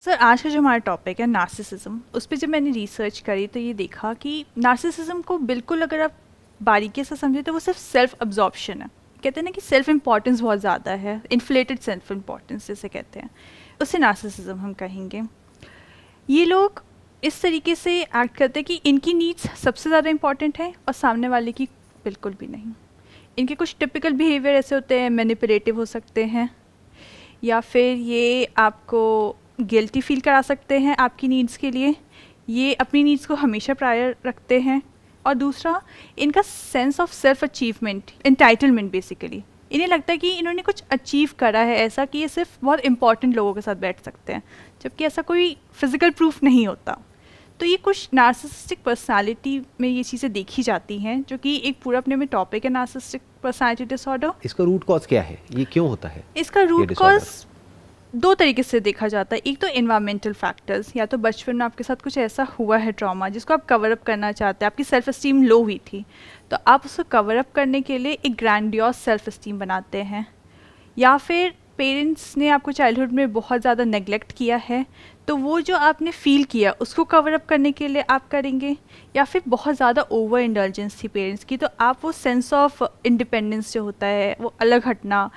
Sir आज का जो हमारा टॉपिक है नार्सिसिज्म, उस पर जब मैंने रिसर्च करी तो ये देखा कि नार्सिसिज्म को बिल्कुल अगर आप बारीकी से समझे तो वो सिर्फ सेल्फ अब्जॉर्प्शन है। कहते हैं ना कि सेल्फ इम्पॉर्टेंस बहुत ज़्यादा है, इन्फ्लेटेड सेल्फ इम्पॉर्टेंस जिसे कहते हैं, उसे नार्सिसिज्म हम कहेंगे। ये लोग इस तरीके से एक्ट करते हैं कि इनकी नीड्स सबसे ज़्यादा इम्पॉर्टेंट है और सामने वाले की बिल्कुल भी नहीं। इनके कुछ टिपिकल बिहेवियर ऐसे होते हैं, मैनिपुलेटिव हो सकते हैं, या फिर ये आपको गिल्टी फील करा सकते हैं आपकी नीड्स के लिए। ये अपनी नीड्स को हमेशा प्रायर रखते हैं। और दूसरा, इनका sense of self achievement, entitlement basically, इन्हें लगता है कि इन्होंने कुछ अचीव करा है ऐसा कि ये सिर्फ बहुत इंपॉर्टेंट लोगों के साथ बैठ सकते हैं, जबकि ऐसा कोई फिजिकल प्रूफ नहीं होता। तो ये कुछ नार्सिसिस्टिक पर्सनालिटी में ये चीज़ें देखी जाती हैं, जो कि एक पूरा अपने में टॉपिक है नार्सिसिस्टिक पर्सनालिटी डिसऑर्डर। इसका रूट कॉज क्या है, ये क्यों होता है? इसका रूट कॉज दो तरीके से देखा जाता है। एक तो एनवायरमेंटल फैक्टर्स, या तो बचपन में आपके साथ कुछ ऐसा हुआ है ट्रॉमा जिसको आप कवर अप करना चाहते हैं, आपकी सेल्फ एस्टीम लो हुई थी तो आप उसको कवर अप करने के लिए एक ग्रैंडियोस सेल्फ एस्टीम बनाते हैं। या फिर पेरेंट्स ने आपको चाइल्डहुड में बहुत ज़्यादा नेग्लेक्ट किया है तो वो जो आपने फील किया उसको कवर अप करने के लिए आप करेंगे। या फिर बहुत ज़्यादा ओवर इंडल्जेंस थी पेरेंट्स की, तो आप वो सेंस ऑफ इंडिपेंडेंस जो होता है, वो अलग हटना,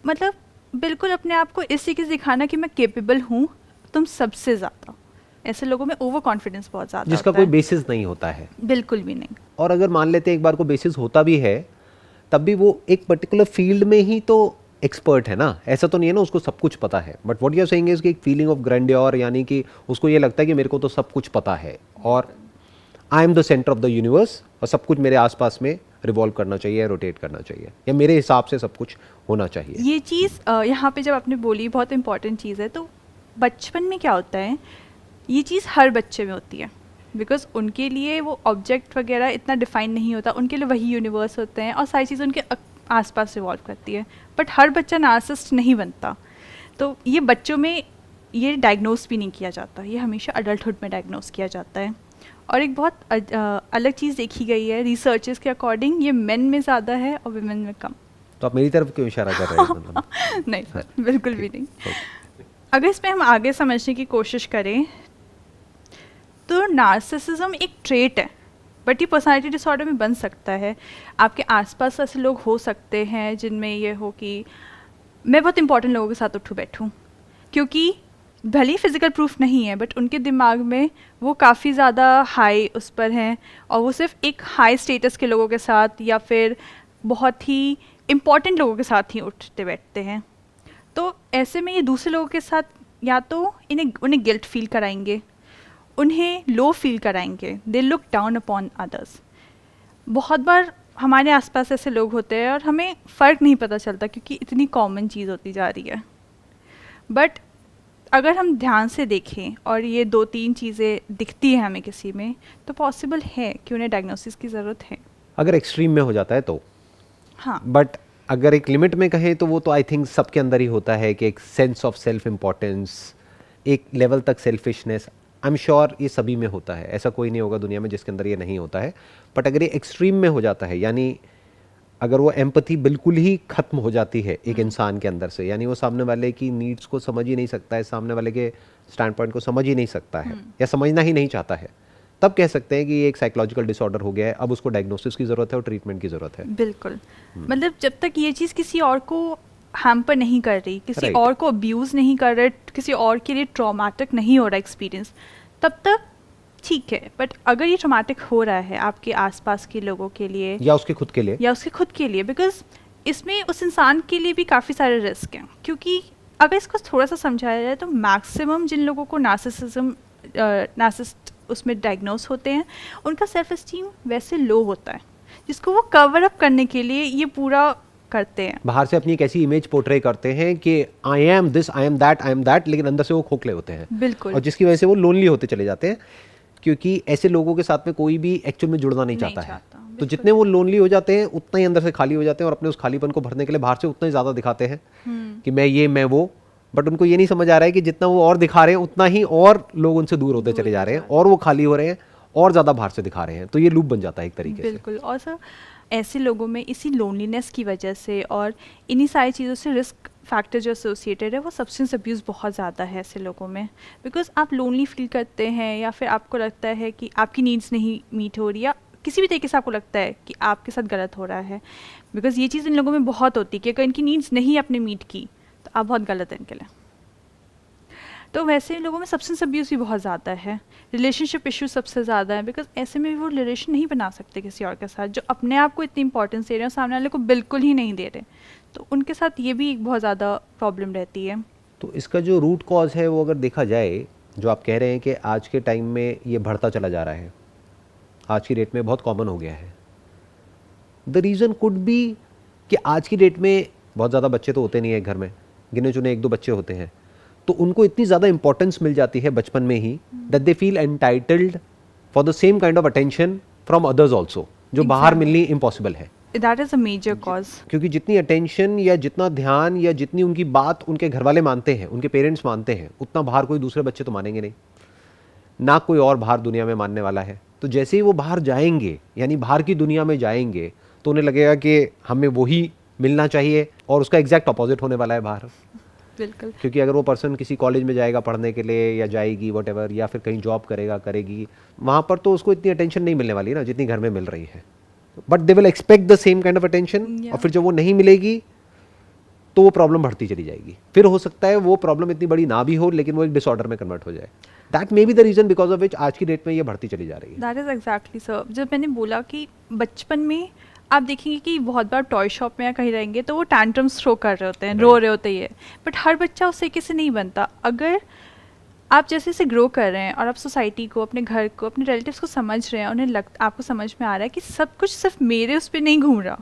मतलब बिल्कुल अपने आप को इस तरीके से दिखाना कि मैं केपेबल हूँ तुम सबसे ज़्यादा। ऐसे लोगों में ओवर कॉन्फिडेंस बहुत ज़्यादा जिसका होता है, कोई बेसिस नहीं होता है। बिल्कुल भी नहीं। और अगर मान लेते हैं एक बार को बेसिस होता भी है, तब भी वो एक पर्टिकुलर फील्ड में ही तो एक्सपर्ट है ना, ऐसा तो नहीं है ना उसको सब कुछ पता है। But what you are saying is कि एक फीलिंग ऑफ ग्रैंडियोर, यानी कि उसको ये लगता है कि मेरे को तो सब कुछ पता है और I am the centre of the universe और सब कुछ मेरे आसपास में रिवॉल्व करना चाहिए, रोटेट करना चाहिए, या मेरे हिसाब से सब कुछ होना चाहिए। ये चीज़ यहाँ पे जब आपने बोली बहुत इंपॉर्टेंट चीज़ है। तो बचपन में क्या होता है, ये चीज़ हर बच्चे में होती है, बिकॉज उनके लिए वो ऑब्जेक्ट वगैरह इतना डिफाइन नहीं होता, उनके लिए वही यूनिवर्स होते हैं और सारी चीज़ें उनके आसपास रिवॉल्व करती है। बट हर बच्चा नार्सिसिस्ट नहीं बनता, तो ये बच्चों में ये डायग्नोस भी नहीं किया जाता, ये हमेशा अडल्टहुड में डायग्नोस किया जाता है। और एक बहुत अलग चीज़ देखी गई है रिसर्चेस के अकॉर्डिंग, ये मेन में ज़्यादा है और वुमेन में कम। तो आप मेरी तरफ क्यों इशारा कर रहे हैं? मतलब नहीं सर, बिल्कुल भी नहीं। अगर इसमें हम आगे समझने की कोशिश करें तो नार्सिसिज्म एक ट्रेट है, बट ये पर्सनालिटी डिसऑर्डर में बन सकता है। आपके आसपास ऐसे लोग हो सकते हैं जिनमें ये हो कि मैं बहुत इंपॉर्टेंट लोगों के साथ उठूँ बैठूँ, क्योंकि भले ही फिज़िकल प्रूफ नहीं है बट उनके दिमाग में वो काफ़ी ज़्यादा हाई उस पर हैं और वो सिर्फ एक हाई स्टेटस के लोगों के साथ या फिर बहुत ही इम्पॉर्टेंट लोगों के साथ ही उठते बैठते हैं। तो ऐसे में ये दूसरे लोगों के साथ या तो उन्हें गिल्ट फील कराएंगे, उन्हें लो फील कराएंगे, they look down upon others. बहुत बार हमारे आसपास ऐसे लोग होते हैं और हमें फ़र्क नहीं पता चलता क्योंकि इतनी कॉमन चीज़ होती जा रही है। बट अगर हम ध्यान से देखें और ये 2-3 चीज़ें दिखती हैं हमें किसी में, तो पॉसिबल है कि उन्हें डायग्नोसिस की ज़रूरत है। अगर एक्सट्रीम में हो जाता है तो हाँ, बट अगर एक लिमिट में कहें तो वो तो आई थिंक सबके अंदर ही होता है कि एक सेंस ऑफ सेल्फ इम्पोर्टेंस, एक लेवल तक सेल्फिशनेस, आई एम श्योर ये सभी में होता है। ऐसा कोई नहीं होगा दुनिया में जिसके अंदर ये नहीं होता है। बट अगर ये एक्सट्रीम में हो जाता है, यानी अगर वो एम्पैथी बिल्कुल ही खत्म हो जाती है एक इंसान के अंदर से, यानी वो सामने वाले की नीड्स को समझ ही नहीं सकता है, सामने वाले के स्टैंड पॉइंट को समझ ही नहीं सकता है या समझना ही नहीं चाहता है, तब कह सकते हैं कि ये एक साइकोलॉजिकल डिसऑर्डर हो गया है। अब उसको डायग्नोसिस की ज़रूरत है और ट्रीटमेंट की ज़रूरत है। बिल्कुल। मतलब जब तक ये चीज़ किसी और को हैम्पर नहीं कर रही, किसी Right. और को अब्यूज़ नहीं कर रहे, किसी और के लिए ट्रॉमेटिक नहीं हो रहा एक्सपीरियंस, तब तक ठीक है। बट अगर ये ट्रॉमेटिक हो रहा है आपके आसपास के लोगों के लिए या उसके खुद के लिए, बिकॉज इसमें उस इंसान के लिए भी काफ़ी सारे रिस्क हैं। क्योंकि अगर इसको थोड़ा सा समझाया जाए तो मैक्सिमम जिन लोगों को नार्सिसिस्ट उसमें डायग्नोस होते हैं, उनका सेल्फ एस्टीम वैसे लो होता है जिसको वो कवर अप करने के लिए ये पूरा करते हैं। बाहर से अपनी एक ऐसी इमेज पोर्ट्रे करते हैं कि I am this, I am that, लेकिन अंदर से वो खोखले होते हैं। बिल्कुल। और जिसकी वजह से वो लोनली होते चले जाते हैं, क्योंकि ऐसे लोगों के साथ में कोई भी एक्चुअल में जुड़ना नहीं चाहता है। तो जितने वो लोनली हो जाते हैं उतना ही अंदर से खाली हो जाते हैं और अपने उस खालीपन को भरने के लिए बाहर से उतना ही ज़्यादा दिखाते हैं कि मैं ये, मैं वो। बट उनको ये नहीं समझ आ रहा है कि जितना वो और दिखा रहे हैं उतना ही और लोग उनसे दूर होते चले जा रहे हैं और वो खाली हो रहे हैं और ज़्यादा बाहर से दिखा रहे हैं। तो ये लूप बन जाता है एक तरीके से। बिल्कुल। और सर ऐसे लोगों में इसी लोनलीनेस की वजह से और इन्हीं सारी चीज़ों से रिस्क फैक्टर जो एसोसिएटेड है वो सब्सटेंस अब्यूज़ बहुत ज़्यादा है ऐसे लोगों में, बिकॉज आप लोनली फील करते हैं या फिर आपको लगता है कि आपकी नीड्स नहीं मीट हो रही, या किसी भी तरीके से आपको लगता है कि आपके साथ गलत हो रहा है, बिकॉज ये चीज़ इन लोगों में बहुत होती है कि अगर इनकी नीड्स नहीं आपने मीट की तो आप बहुत गलत हैं इनके लिए। तो वैसे इन लोगों में सब्सटेंस अब्यूज़ भी बहुत ज़्यादा है, रिलेशनशिप इशू सबसे ज़्यादा है, बिकॉज ऐसे में वो रिलेशन नहीं बना सकते किसी और के साथ जो अपने आप को इतनी इंपॉर्टेंस दे रहे हैं और सामने वाले को बिल्कुल ही नहीं दे रहे, तो उनके साथ ये भी एक बहुत ज़्यादा प्रॉब्लम रहती है। तो इसका जो रूट कॉज है वो अगर देखा जाए, जो आप कह रहे हैं कि आज के टाइम में ये बढ़ता चला जा रहा है, आज की डेट में बहुत कॉमन हो गया है, द रीज़न कुड बी कि आज की डेट में बहुत ज़्यादा बच्चे तो होते नहीं है घर में, गिने चुने एक दो बच्चे होते हैं, तो उनको इतनी ज़्यादा इंपॉर्टेंस मिल जाती है बचपन में ही that they feel entitled for the same kind of attention from others also, जो बाहर मिलनी इम्पॉसिबल है। That is a major cause, क्योंकि जितनी अटेंशन या जितना ध्यान या जितनी उनकी बात उनके घर वाले मानते हैं, उनके पेरेंट्स मानते हैं, उतना बाहर कोई दूसरे बच्चे तो मानेंगे नहीं, ना कोई और बाहर दुनिया में मानने वाला है। तो जैसे ही वो बाहर जाएंगे, यानी बाहर की दुनिया में जाएंगे, तो उन्हें लगेगा कि हमें वही मिलना चाहिए, और उसका एग्जैक्ट अपोजिट होने वाला है बाहर। बिल्कुल, क्योंकि अगर वो पर्सन किसी कॉलेज में जाएगा पढ़ने के लिए या जाएगी वॉटेवर, या फिर कहीं जॉब करेगा करेगी, वहाँ पर तो उसको इतनी अटेंशन नहीं मिलने वाली ना जितनी घर में मिल रही है, but they will expect the same kind of attention. और फिर जब वो नहीं मिलेगी तो वो प्रॉब्लम बढ़ती चली जाएगी। फिर हो सकता है वो प्रॉब्लम इतनी बड़ी ना भी हो, लेकिन वो एक डिसऑर्डर में कन्वर्ट हो जाए। That may be the reason because of which आज की डेट में ये बढ़ती चली जा रही है। That is exactly sir. जब मैंने बोला कि बचपन में आप देखेंगे कि बहुत बार टॉय शॉप में या कहीं रहेंगे तो वो टैंट्रम्स थ्रो कर रहे होते हैं, रो रहे होते हैं, बट हर बच्चा उस तरीके से नहीं बनता। अगर आप जैसे जैसे ग्रो कर रहे हैं और आप सोसाइटी को, अपने घर को, अपने रिलेटिव्स को समझ रहे हैं, उन्हें आपको समझ में आ रहा है कि सब कुछ सिर्फ मेरे उस पर नहीं घूम रहा,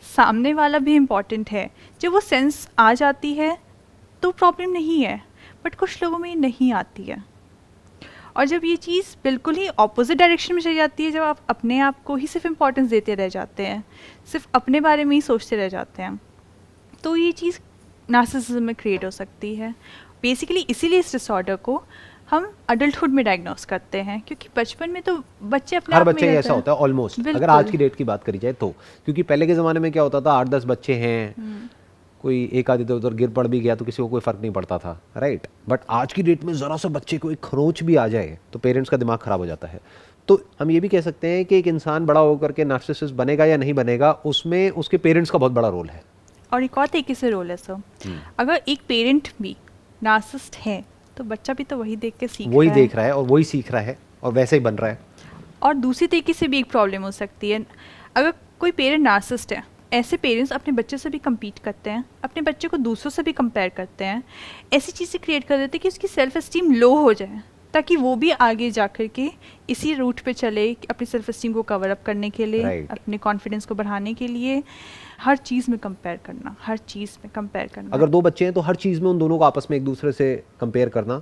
सामने वाला भी इम्पॉर्टेंट है, जब वो सेंस आ जाती है तो प्रॉब्लम नहीं है, बट कुछ लोगों में ये नहीं आती है। और जब ये चीज़ बिल्कुल ही ऑपोजिट डायरेक्शन में चली जाती है, जब आप अपने आप को ही सिर्फ इम्पोर्टेंस देते रह जाते हैं, सिर्फ अपने बारे में ही सोचते रह जाते हैं, तो ये चीज़ नार्सिसिज्म में क्रिएट हो सकती है। बेसिकली इसीलिए इस डिसऑर्डर को हम अडल्टहुड में डायग्नोस करते हैं, क्योंकि बचपन में तो बच्चे अपने हर आप में बच्चे रहते ऐसा हैं। होता है ऑलमोस्ट, अगर बिल्कुल। आज की डेट की बात करी जाए तो। क्योंकि पहले के ज़माने में क्या होता था, 8-10 बच्चे हैं, कोई एक आध इधर उधर गिर पड़ भी गया तो किसी को कोई फर्क नहीं पड़ता था, राइट। बट आज की डेट में ज़रा सा बच्चे को एक खरोच भी आ जाए तो पेरेंट्स का दिमाग ख़राब हो जाता है। तो हम ये भी कह सकते हैं कि एक इंसान बड़ा होकर के नार्सिसिस्ट बनेगा या नहीं बनेगा, उसमें उसके पेरेंट्स का बहुत बड़ा रोल है। और एक और तरीके से रोल है सर, अगर एक पेरेंट भी नार्सिसिस्ट है तो बच्चा भी तो वही देख के सीख वही रहा है। देख रहा है और वही सीख रहा है और वैसे ही बन रहा है। और दूसरी तरीके से भी एक प्रॉब्लम हो सकती है, अगर कोई पेरेंट नार्सिसिस्ट है, ऐसे पेरेंट्स अपने बच्चे से भी compete करते हैं, अपने बच्चे को दूसरों से भी कंपेयर करते हैं, ऐसी चीज़ें क्रिएट कर देते हैं कि उसकी सेल्फ एस्टीम लो हो जाए, ताकि वो भी आगे जा कर के इसी रूट पे चले कि अपनी सेल्फ एस्टीम को कवर अप करने के लिए, Right. अपने कॉन्फिडेंस को बढ़ाने के लिए हर चीज़ में कंपेयर करना, हर चीज़ में कंपेयर करना, अगर दो बच्चे हैं तो हर चीज़ में उन दोनों को आपस में एक दूसरे से कंपेयर करना,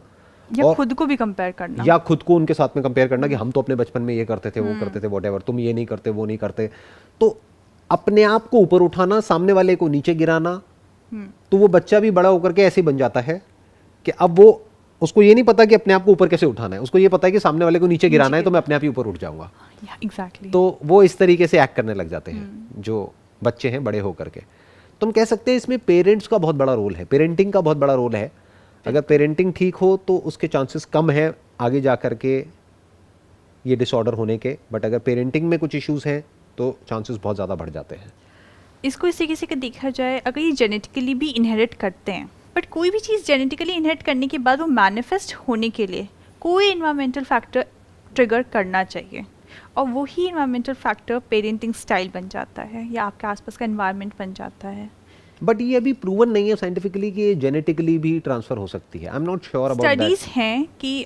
या और खुद को भी कंपेयर करना, या खुद को उनके साथ में कंपेयर करना कि हम तो अपने बचपन में ये करते थे, वो करते थे, वॉटेवर, तुम ये नहीं करते, वो नहीं करते। तो अपने आप को ऊपर उठाना, सामने वाले को नीचे गिराना, तो वो बच्चा भी बड़ा होकर के ऐसे ही बन जाता है कि अब वो, उसको ये नहीं पता कि अपने आप को ऊपर कैसे उठाना है, उसको ये पता है कि सामने वाले को नीचे गिराना है तो मैं अपने आप ही ऊपर उठ जाऊंगा। एग्जैक्टली। तो वो इस तरीके से एक्ट करने लग जाते हैं जो बच्चे हैं बड़े होकर के। तो हम कह सकते हैं इसमें पेरेंट्स का बहुत बड़ा रोल है, पेरेंटिंग का बहुत बड़ा रोल है। अगर पेरेंटिंग ठीक हो तो उसके चांसेस कम है आगे जा कर के ये डिसऑर्डर होने के, बट अगर पेरेंटिंग में कुछ इश्यूज हैं तो चांसेस बहुत ज़्यादा बढ़ जाते हैं। इसको इस तरीके से देखा जाए, अगर ये जेनेटिकली भी इनहेरिट करते हैं, बट कोई भी चीज़ जेनेटिकली इनहेरिट करने के बाद वो मैनिफेस्ट होने के लिए कोई इन्वायरमेंटल फैक्टर ट्रिगर करना चाहिए, और वही इन्वायरमेंटल फैक्टर पेरेंटिंग स्टाइल बन जाता है या आपके आसपास का इन्वायरमेंट बन जाता है। बट ये अभी प्रूवन नहीं है साइंटिफिकली कि ये जेनेटिकली भी ट्रांसफर हो सकती है। I am not sure about that. Studies हैं कि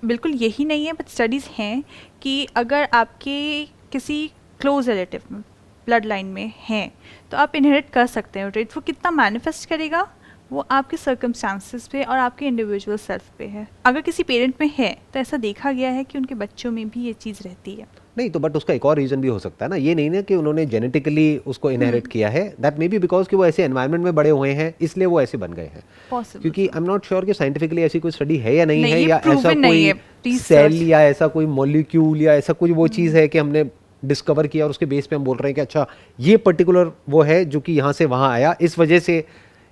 बिल्कुल यही नहीं है, बट स्टडीज़ हैं कि अगर आपके किसी क्लोज रिलेटिव में, ब्लड लाइन में हैं, तो आप इनहेरिट कर सकते हैं ट्रेट। वो कितना मैनिफेस्ट करेगा वो आपके सर्कमस्टांसेस पे और आपके इंडिविजुअल सेल्फ पे है। अगर किसी पेरेंट में है तो ऐसा देखा गया है कि उनके बच्चों में भी ये चीज़ रहती है। नहीं तो बट उसका एक और रीज़न भी हो सकता है ना, ये नहीं ना कि उन्होंने जेनेटिकली उसको इनहेरिट किया है, दैट मे बी बिकॉज कि वो ऐसे एनवायरनमेंट में बड़े हुए हैं इसलिए वो ऐसे बन गए हैं। Possible. क्योंकि आई एम नॉट श्योर कि साइंटिफिकली ऐसी कोई स्टडी है या नहीं नहीं, है, ये या proven ऐसा नहीं है, कोई research। सेल या ऐसा कोई मॉलिक्यूल या ऐसा कुछ वो चीज़ है कि हमने डिस्कवर किया और उसके बेस पे हम बोल रहे हैं कि अच्छा ये पर्टिकुलर वो है जो कि यहाँ से वहाँ आया, इस वजह से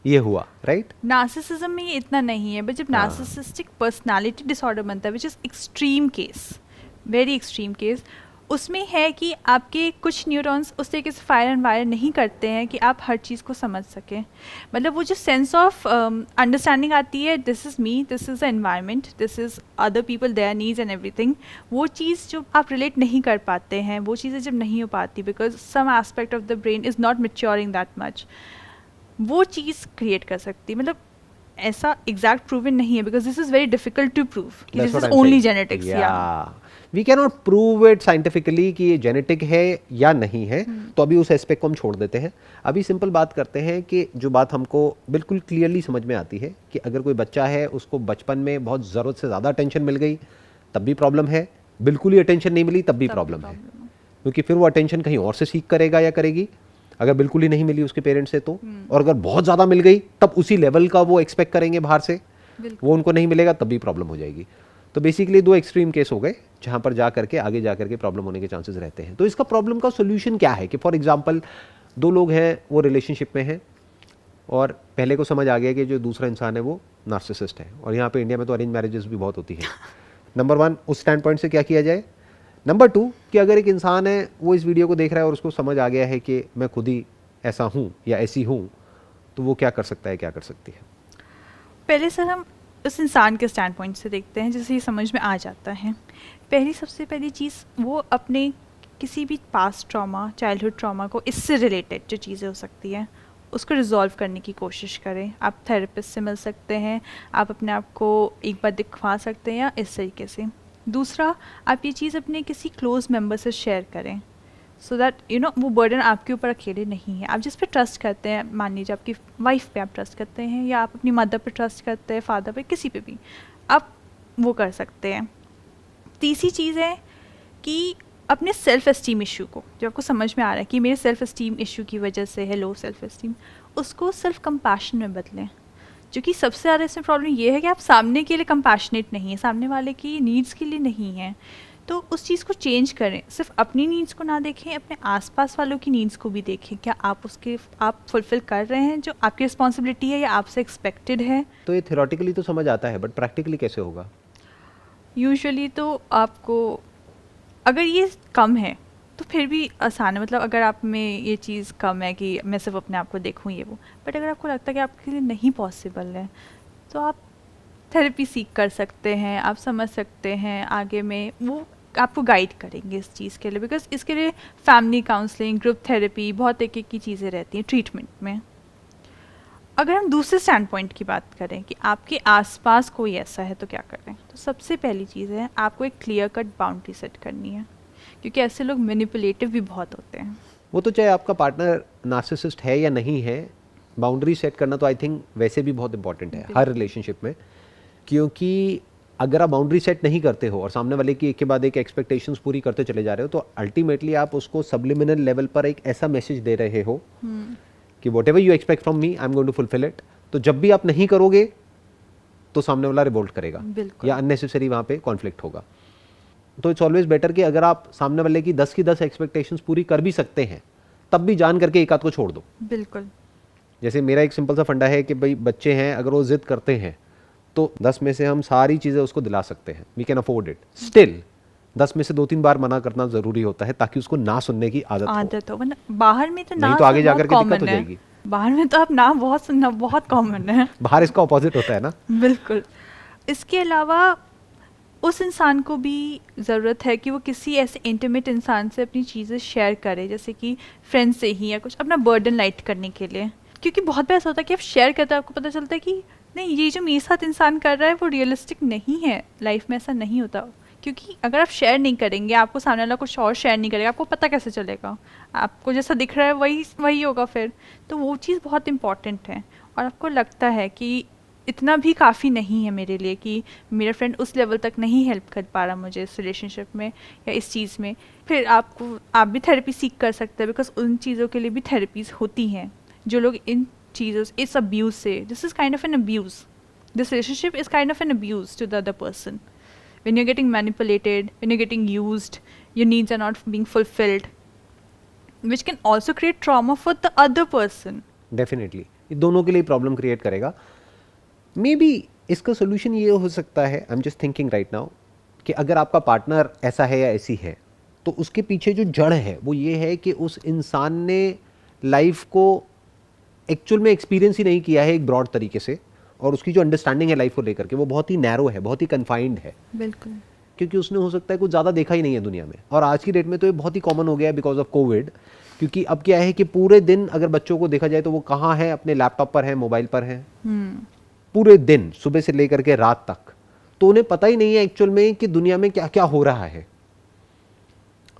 ये हुआ, राइट? नार्सिसिज्म में ये इतना नहीं है, बट जब हाँ। नार्सिसिस्टिक पर्सनालिटी डिसऑर्डर बनता है, which is extreme case, very extreme case, उसमें है कि आपके कुछ न्यूरॉन्स उस तरीके से फायर एंड वायर नहीं करते हैं कि आप हर चीज़ को समझ सकें. मतलब वो जो सेंस ऑफ अंडरस्टैंडिंग आती है, this is me, this is the environment, this is other people, there needs and everything, वो चीज़ जो आप रिलेट नहीं कर पाते हैं, वो चीज़ें जब नहीं हो पाती because some aspect of the brain is not maturing that much, वो चीज़ क्रिएट कर सकती है. मतलब ऐसा एग्जैक्ट प्रूवन नहीं है because this is very difficult to prove कि That's this what is I'm only saying. Genetics. Yeah. We cannot prove it scientifically कि ये जेनेटिक है या नहीं है, तो अभी उस एस्पेक्ट को हम छोड़ देते हैं. अभी सिंपल बात करते हैं कि जो बात हमको बिल्कुल क्लियरली समझ में आती है कि अगर कोई बच्चा है, उसको बचपन में बहुत ज़रूरत से ज़्यादा अटेंशन मिल गई तब भी प्रॉब्लम है, बिल्कुल ही अटेंशन नहीं मिली तब भी प्रॉब्लम है, क्योंकि फिर वो अटेंशन कहीं और से सीख करेगा या करेगी. अगर बिल्कुल ही नहीं मिली उसके पेरेंट्स से तो, और अगर बहुत ज़्यादा मिल गई तब उसी लेवल का वो एक्सपेक्ट करेंगे बाहर से, वो उनको नहीं मिलेगा तब भी प्रॉब्लम हो जाएगी. तो बेसिकली दो एक्सट्रीम केस हो गए जहाँ पर जा करके आगे जा करके प्रॉब्लम होने के चांसेस रहते हैं. तो इसका प्रॉब्लम का सोल्यूशन क्या है कि फॉर एग्जांपल दो लोग हैं, वो रिलेशनशिप में हैं और पहले को समझ आ गया कि जो दूसरा इंसान है वो नार्सिसिस्ट है, और यहाँ पे इंडिया में तो अरेंज मैरिजेस भी बहुत होती हैं. नंबर 1 उस स्टैंड पॉइंट से क्या किया जाए. नंबर 2 कि अगर एक इंसान है वो इस वीडियो को देख रहा है और उसको समझ आ गया है कि मैं खुद ही ऐसा हूँ या ऐसी हूँ, तो वो क्या कर सकता है, क्या कर सकती है. पहले सर हम उस इंसान के स्टैंड पॉइंट से देखते हैं जिससे ये समझ में आ जाता है. सबसे पहली चीज़ वो अपने किसी भी पास्ट ट्रॉमा, चाइल्डहुड ट्रॉमा को, इससे रिलेटेड जो चीज़ें हो सकती हैं उसको रिजॉल्व करने की कोशिश करें. आप थेरेपिस्ट से मिल सकते हैं, आप अपने आप को एक बार दिखवा सकते हैं या इस तरीके से. दूसरा, आप ये चीज़ अपने किसी क्लोज मेंबर से शेयर करें सो दैट यू नो वो बर्डन आपके ऊपर अकेले नहीं है. आप जिस पे ट्रस्ट करते हैं, मान लीजिए आपकी वाइफ पे आप ट्रस्ट करते हैं या आप अपनी मदर पे ट्रस्ट करते हैं, फादर पे, किसी पे भी आप वो कर सकते हैं. तीसरी चीज़ है कि अपने सेल्फ एस्टीम इशू को, जो आपको समझ में आ रहा है कि मेरे सेल्फ एस्टीम इशू की वजह से है लो सेल्फ एस्टीम, उसको सेल्फ कंपैशन में बदलें. जो कि सबसे ज़्यादा इसमें प्रॉब्लम ये है कि आप सामने के लिए कंपैशनेट नहीं है, सामने वाले की नीड्स के लिए नहीं है. तो उस चीज़ को चेंज करें. सिर्फ अपनी नीड्स को ना देखें, अपने आसपास वालों की नीड्स को भी देखें. क्या आप फुलफिल कर रहे हैं जो आपकी रिस्पॉन्सिबिलिटी है या आपसे एक्सपेक्टेड है. तो ये थियोरेटिकली तो समझ आता है, बट प्रैक्टिकली कैसे होगा. यूजुअली तो आपको, अगर ये कम है तो फिर भी आसान है. मतलब अगर आप में ये चीज़ कम है कि मैं सिर्फ अपने आप को देखूँ ये वो, बट अगर आपको लगता है कि आपके लिए नहीं पॉसिबल है तो आप थेरेपी सीख कर सकते हैं. आप समझ सकते हैं आगे में वो आपको गाइड करेंगे इस चीज़ के लिए, बिकॉज इसके लिए फैमिली काउंसलिंग, ग्रुप थेरेपी, बहुत एक की चीज़ें रहती हैं ट्रीटमेंट में. अगर हम दूसरे स्टैंड पॉइंट की बात करें कि आपके आसपास कोई ऐसा है तो क्या करें, तो सबसे पहली चीज़ है आपको एक क्लियर कट बाउंड्री सेट करनी है, क्योंकि ऐसे लोग मैनिपुलेटिव भी बहुत होते हैं. वो तो चाहे आपका पार्टनर नार्सिसिस्ट है या नहीं है, बाउंड्री सेट करना तो आई थिंक वैसे भी बहुत इंपॉर्टेंट है हर रिलेशनशिप में. क्योंकि अगर आप बाउंड्री सेट नहीं करते हो और सामने वाले की एक के बाद एक एक्सपेक्टेशंस पूरी करते चले जा रहे हो, तो अल्टीमेटली आप उसको सब्लिमिनल लेवल पर एक ऐसा मैसेज दे रहे हो कि whatever you expect from me, I am going to fulfil it. तो जब भी आप नहीं करोगे तो सामने वाला रिवोल्ट करेगा या अननेसेसरी वहाँ पे कॉन्फ्लिक्ट होगा. तो इट्स ऑलवेज बेटर कि अगर आप सामने वाले की 10 की 10 एक्सपेक्टेशंस पूरी कर भी सकते हैं, तब भी जान करके एक आध को छोड़ दो. बिल्कुल. जैसे मेरा एक सिंपल सा फंडा है कि भाई बच्चे हैं, अगर वो जिद करते हैं तो 10 में से हम सारी चीज़ें उसको दिला सकते हैं, we can afford it. Still 10 में से 2-3 बार मना करना ज़रूरी होता है ताकि उसको ना सुनने की आदत हो. वरना बाहर में तो ना, नहीं तो आगे जाकर के दिक्कत हो जाएगी. बाहर में तो आप ना बहुत सुनना बहुत कॉमन है. बाहर इसका ऑपोजिट होता है ना. बिल्कुल. इसके अलावा उस इंसान को भी ज़रूरत है कि वो किसी ऐसे इंटीमेट इंसान से अपनी चीज़ें शेयर करे, जैसे कि फ्रेंड से ही या कुछ, अपना बर्डन लाइट करने के लिए. क्योंकि बहुत बार ऐसा होता है कि आप शेयर करते हैं, आपको पता चलता है कि नहीं, ये जो मेरे साथ इंसान कर रहा है वो रियलिस्टिक नहीं है. लाइफ में ऐसा नहीं होता, क्योंकि अगर आप शेयर नहीं करेंगे, आपको सामने वाला कुछ और शेयर नहीं करेगा, आपको पता कैसे चलेगा. आपको जैसा दिख रहा है वही होगा फिर. तो वो चीज़ बहुत इंपॉर्टेंट है. और आपको लगता है कि इतना भी काफ़ी नहीं है मेरे लिए कि मेरा फ्रेंड उस लेवल तक नहीं हेल्प कर पा रहा मुझे इस रिलेशनशिप में या इस चीज़ में, फिर आप भी थेरेपी सीख कर सकते हैं. बिकॉज उन चीज़ों के लिए भी थेरेपीज़ होती हैं. जो लोग इन चीज़ों, इस अब्यूज़ से, this is kind of an abuse, this relationship is kind of an abuse to the other person. When you're getting manipulated, when you're getting used, your needs are not being fulfilled, which can also create trauma for the other person. Definitely. ये दोनों के लिए problem create करेगा। May be इसका solution ये हो सकता है, I am just thinking right now, कि अगर आपका पार्टनर ऐसा है या ऐसी है तो उसके पीछे जो जड़ है वो ये है कि उस इंसान ने लाइफ को एक्चुअल में एक्सपीरियंस ही नहीं किया है एक ब्रॉड तरीके से, और उसकी जो अंडरस्टैंडिंग है लाइफ को लेकर के वो बहुत ही नैरो है, बहुत ही कन्फाइंड है, बिल्कुल। क्योंकि उसने हो सकता है कुछ ज़्यादा देखा ही नहीं है दुनिया में। और आज की डेट में तो ये बहुत ही कॉमन हो गया है बिकॉज ऑफ कोविड, क्योंकि अब क्या है कि पूरे दिन अगर बच्चों को देखा जाए तो वो कहाँ है, अपने लैपटॉप पर है, मोबाइल पर है, पूरे दिन सुबह से लेकर के रात तक। तो उन्हें पता ही नहीं है एक्चुअल में कि दुनिया में क्या क्या हो रहा है।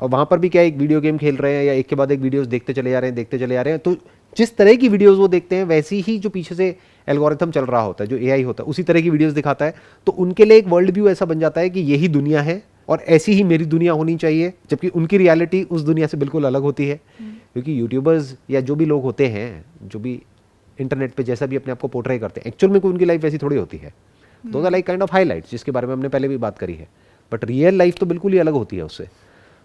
और वहाँ पर भी क्या एक वीडियो गेम खेल रहे हैं या एक के बाद एक वीडियोस देखते चले जा रहे हैं, देखते चले जा रहे हैं। तो जिस तरह की वीडियोस वो देखते हैं वैसी ही जो पीछे से एल्गोरिथम चल रहा होता है, जो एआई होता है, उसी तरह की वीडियोस दिखाता है। तो उनके लिए एक वर्ल्ड व्यू ऐसा बन जाता है कि यही दुनिया है और ऐसी ही मेरी दुनिया होनी चाहिए, जबकि उनकी रियलिटी उस दुनिया से बिल्कुल अलग होती है। क्योंकि यूट्यूबर्स या जो भी लोग होते हैं, जो भी इंटरनेट पे जैसा भी अपने आप को पोर्ट्रे करते हैं, एक्चुअल में कोई उनकी लाइफ वैसी थोड़ी होती है। Those are like kind of highlights, जिसके बारे में हमने पहले भी बात करी है। बट रियल लाइफ तो बिल्कुल ही अलग होती है उससे।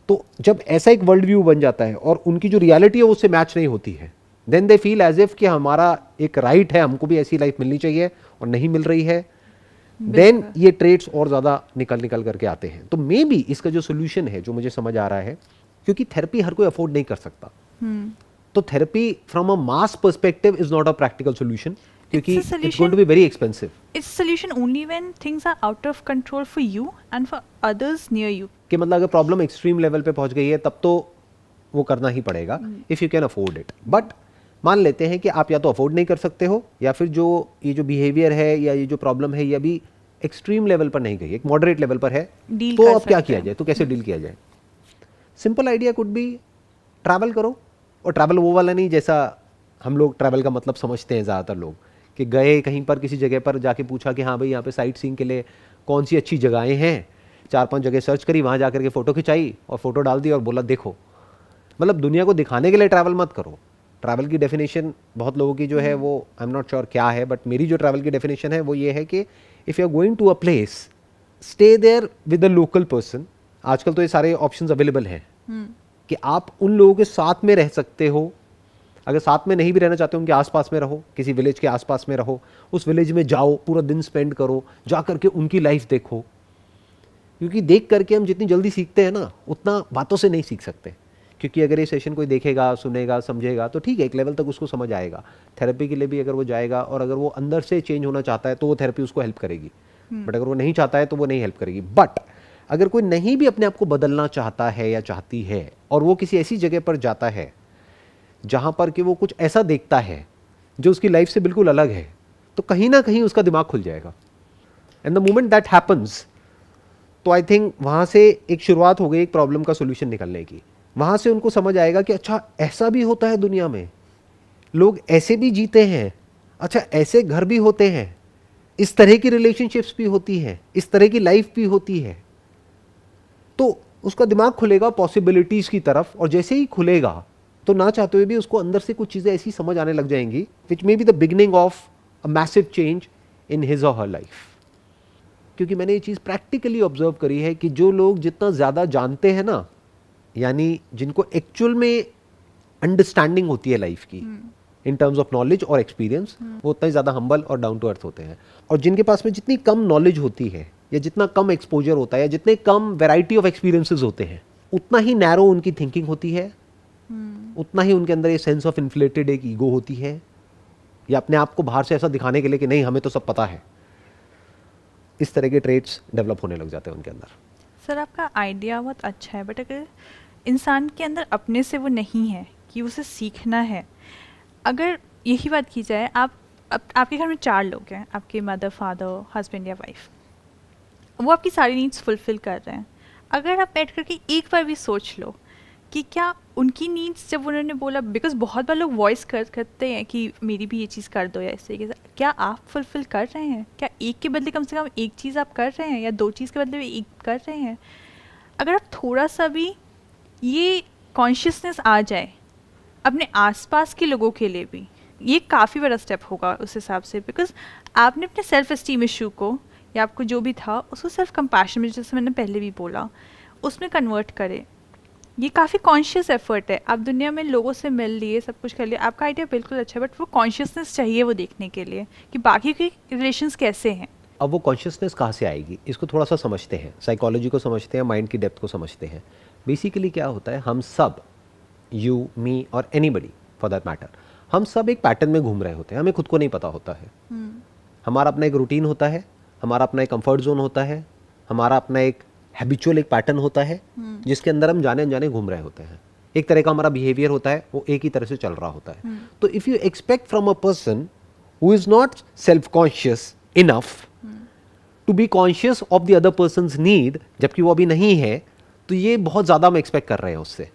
तो जब ऐसा एक वर्ल्ड व्यू बन जाता है और उनकी जो रियलिटी है उससे मैच नहीं होती है, then they feel as if कि हमारा एक राइट है, हमको भी ऐसी लाइफ मिलनी चाहिए और नहीं मिल रही है। देन ये ट्रेड्स और ज़्यादा निकल करके आते हैं। तो मे बी इसका जो सोल्यूशन है, जो मुझे समझ आ रहा है, क्योंकि थेरेपी हर कोई अफोर्ड नहीं कर सकता, तो therapy from a mass perspective is not a practical solution, क्योंकि it's going to be very expensive. It's a solution only when things are out of control for you and for others near you. कि मतलब अगर problem extreme level पे पहुंच गई है तब तो वो करना ही पड़ेगा, if you can afford it. But मान लेते हैं कि आप या तो अफोर्ड नहीं कर सकते हो, या फिर जो ये जो बिहेवियर है या ये जो प्रॉब्लम है ये अभी एक्सट्रीम लेवल पर नहीं गई, एक मॉडरेट लेवल पर है, Deal तो कर अब क्या सकते किया हैं। जाए, तो कैसे डील किया जाए? Simple idea could be travel करो। और ट्रैवल वो वाला नहीं जैसा हम लोग ट्रैवल का मतलब समझते हैं ज़्यादातर लोग, कि गए कहीं पर किसी जगह पर जाके पूछा कि हाँ भाई यहाँ पे साइट सीइंग के लिए कौन सी अच्छी जगहें हैं, 4-5 जगह सर्च करी, वहाँ जा करके फ़ोटो खिंचाई और फोटो डाल दी और बोला देखो। मतलब दुनिया को दिखाने के लिए ट्रैवल मत करो। ट्रैवल की डेफिनेशन बहुत लोगों की जो है वो आई एम नॉट श्योर क्या है, बट मेरी जो ट्रैवल की डेफिनेशन है वो ये है कि if you are going to a place, stay there with a local person. आजकल तो ये सारे ऑप्शंस अवेलेबल हैं कि आप उन लोगों के साथ में रह सकते हो। अगर साथ में नहीं भी रहना चाहते हो, उनके आसपास में रहो, किसी विलेज के आसपास में रहो, उस विलेज में जाओ, पूरा दिन स्पेंड करो, जा करके उनकी लाइफ देखो। क्योंकि देख करके हम जितनी जल्दी सीखते हैं ना, उतना बातों से नहीं सीख सकते। क्योंकि अगर ये सेशन कोई देखेगा, सुनेगा, समझेगा तो ठीक है, एक लेवल तक उसको समझ आएगा। थेरेपी के लिए भी अगर वो जाएगा और अगर वो अंदर से चेंज होना चाहता है तो वो थेरेपी उसको हेल्प करेगी, बट अगर वो नहीं चाहता है तो वो नहीं हेल्प करेगी। बट अगर कोई नहीं भी अपने आप को बदलना चाहता है या चाहती है और वो किसी ऐसी जगह पर जाता है जहाँ पर कि वो कुछ ऐसा देखता है जो उसकी लाइफ से बिल्कुल अलग है, तो कहीं ना कहीं उसका दिमाग खुल जाएगा। And the moment that happens, तो आई थिंक वहाँ से एक शुरुआत हो गई एक प्रॉब्लम का सोल्यूशन निकलने की। वहाँ से उनको समझ आएगा कि अच्छा ऐसा भी होता है दुनिया में, लोग ऐसे भी जीते हैं, अच्छा ऐसे घर भी होते हैं, इस तरह की रिलेशनशिप्स भी होती हैं, इस तरह की लाइफ भी होती है। तो उसका दिमाग खुलेगा पॉसिबिलिटीज़ की तरफ, और जैसे ही खुलेगा तो ना चाहते हुए भी उसको अंदर से कुछ चीज़ें ऐसी समझ आने लग जाएंगी which may be the beginning of a massive change in his or her life. क्योंकि मैंने ये चीज़ प्रैक्टिकली ऑब्जर्व करी है कि जो लोग जितना ज़्यादा जानते हैं ना, यानी जिनको एक्चुअल में अंडरस्टैंडिंग होती है लाइफ की इन टर्म्स ऑफ नॉलेज और एक्सपीरियंस, वो उतना ही ज़्यादा हम्बल और डाउन टू अर्थ होते हैं। और जिनके पास में जितनी कम नॉलेज होती है या जितना कम एक्सपोजर होता है या जितने कम वैरायटी ऑफ एक्सपीरियंसेस होते हैं, उतना ही नैरो उनकी थिंकिंग होती है, उतना ही उनके अंदर ये सेंस ऑफ इन्फ्लेटेड एक ईगो होती है, या अपने आप को बाहर से ऐसा दिखाने के लिए कि नहीं हमें तो सब पता है। इस तरह के ट्रेट्स डेवलप होने लग जाते हैं उनके अंदर। सर आपका आइडिया बहुत अच्छा है, बट अगर इंसान के अंदर अपने से वो नहीं है कि उसे सीखना है, अगर यही बात की जाए, आपके घर में 4 लोग हैं, आपके मदर, फादर, हस्बैंड या वाइफ, वो आपकी सारी नीड्स फुलफिल कर रहे हैं। अगर आप बैठ करके एक बार भी सोच लो कि क्या उनकी नीड्स, जब उन्होंने बोला, बिकॉज बहुत बार लोग वॉइस करते हैं कि मेरी भी ये चीज़ कर दो या इस तरीके से, क्या आप फुलफिल कर रहे हैं? क्या एक के बदले कम से कम एक चीज़ आप कर रहे हैं, या 2 चीज़ के बदले एक कर रहे हैं? अगर आप थोड़ा सा भी ये कॉन्शियसनेस आ जाए अपने आसपास के लोगों के लिए भी, ये काफ़ी बड़ा स्टेप होगा उस हिसाब से। बिकॉज आपने अपने सेल्फ एस्टीम इशू को, या आपको जो भी था उसको सेल्फ कंपैशन में, जैसे मैंने पहले भी बोला, उसमें कन्वर्ट करे। ये काफ़ी कॉन्शियस एफर्ट है। आप दुनिया में लोगों से मिल लिए, सब कुछ कर लिया, आपका आइडिया बिल्कुल अच्छा है, बट वो कॉन्शियसनेस चाहिए वो देखने के लिए कि बाकी के रिलेशंस कैसे हैं। अब वो कॉन्शियसनेस कहाँ से आएगी, इसको थोड़ा सा समझते हैं, साइकोलॉजी को समझते हैं, माइंड की डेप्थ को समझते हैं। बेसिकली क्या होता है, हम सब, यू, मी और एनीबडी फॉर दैट मैटर, हम सब एक पैटर्न में घूम रहे होते हैं, हमें खुद को नहीं पता होता है। हमारा अपना एक रूटीन होता है, हमारा अपना एक कंफर्ट जोन होता है, हमारा अपना एक हैबिचुअल एक पैटर्न होता है जिसके अंदर हम जाने अनजाने घूम रहे होते हैं। एक तरह का हमारा बिहेवियर होता है, वो एक ही तरह से चल रहा होता है। तो if you expect from a person who is not self conscious enough to be conscious of the other person's need, जबकि वो अभी नहीं है, तो ये बहुत ज़्यादा हम एक्सपेक्ट कर रहे हैं उससे।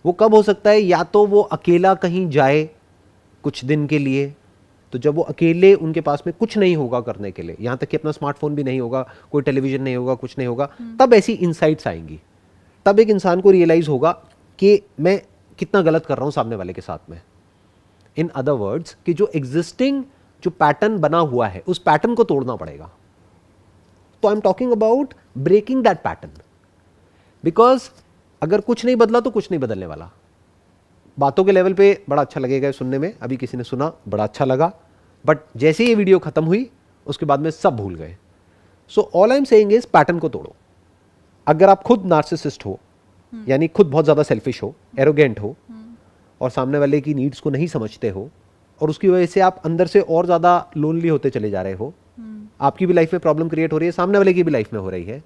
वो कब हो सकता है, या तो वो अकेला कहीं जाए कुछ दिन के लिए, तो जब वो अकेले, उनके पास में कुछ नहीं होगा करने के लिए, यहाँ तक कि अपना स्मार्टफोन भी नहीं होगा, कोई टेलीविजन नहीं होगा, कुछ नहीं होगा, तब ऐसी इनसाइट्स आएंगी। तब एक इंसान को रियलाइज होगा कि मैं कितना गलत कर रहा हूँ सामने वाले के साथ में। इन अदर वर्ड्स, कि जो एग्जिस्टिंग जो पैटर्न बना हुआ है, उस पैटर्न को तोड़ना पड़ेगा। तो I am talking about breaking that pattern, because अगर कुछ नहीं बदला तो कुछ नहीं बदलने वाला। बातों के लेवल पे बड़ा अच्छा लगेगा सुनने में, अभी किसी ने सुना बड़ा अच्छा लगा, बट जैसे ये वीडियो खत्म हुई उसके बाद में सब भूल गए। So all I am saying is, pattern को तोड़ो। अगर आप खुद नार्सिसिस्ट हो, यानी खुद बहुत ज्यादा सेल्फिश हो, एरोगेंट हो, और सामने वाले की नीड्स को नहीं समझते हो, और उसकी वजह से आप अंदर से और ज्यादा लोनली होते चले जा रहे हो, आपकी भी लाइफ में प्रॉब्लम क्रिएट हो रही है, सामने वाले की भी लाइफ में हो रही है,